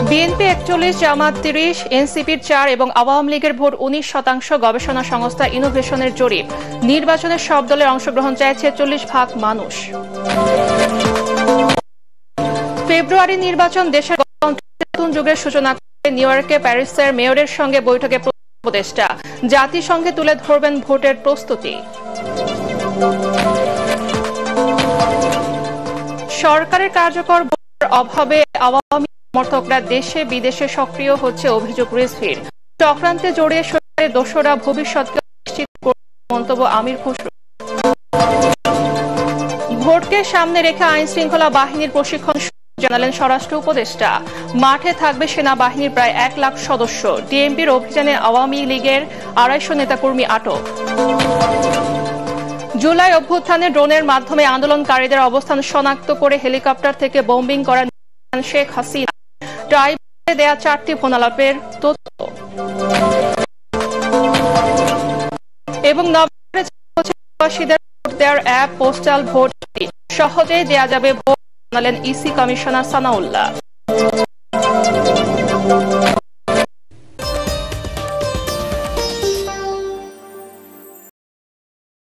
BNP ৪১, জামাত ৩০, এনসিপির ৪ এবং আওয়ামী লীগের ভোট ১৯%। গবেষণা সংস্থা ইনোভেশনের জরিপ। নির্বাচনের সব দলের অংশগ্রহণ চাইছে ৪০% মানুষ। ফেব্রুয়ারি নির্বাচন দেশের নতুন যুগের সূচনা করে নিউ ইয়র্কে প্যারিসের মেয়রের সঙ্গে বৈঠকে উপদেষ্টা। জাতিসংঘে তুলে ধরবেন ভোটের প্রস্তুতি। সরকারের কার্যকর অভাবে আওয়ামী সমর্থকরা দেশে বিদেশে সক্রিয় হচ্ছে অভিযোগ রিজভির। চক্রান্তে জড়িয়ে সরকারের দোসররা ভবিষ্যৎকে নিশ্চিত করবে মন্তব্য আমির খসরু। ভোটকে সামনে রেখে আইন শৃঙ্খলা বাহিনীর প্রশিক্ষণ জানালেন স্বরাষ্ট্র উপদেষ্টা। মাঠে থাকবে সেনাবাহিনীর প্রায় ১ লাখ সদস্য। ডিএমপির অভিযানে আওয়ামী লীগের ২৫০ নেতাকর্মী আটক। জুলাই অভ্যুত্থানে ড্রোনের মাধ্যমে আন্দোলনকারীদের অবস্থান শনাক্ত করে হেলিকপ্টার থেকে বোম্বিং করা শেখ হাসিনা। ট্রাইব্যুনালে দেয়া ৪টি ফোনালাপের তথ্য। এবং নবনির্বাচিতদের ভোট দেওয়ার অ্যাপ পোস্টাল ভোট সহজেই দেয়া যাবে ভোট জানালেন ইসি কমিশনার সানাউল্লাহ।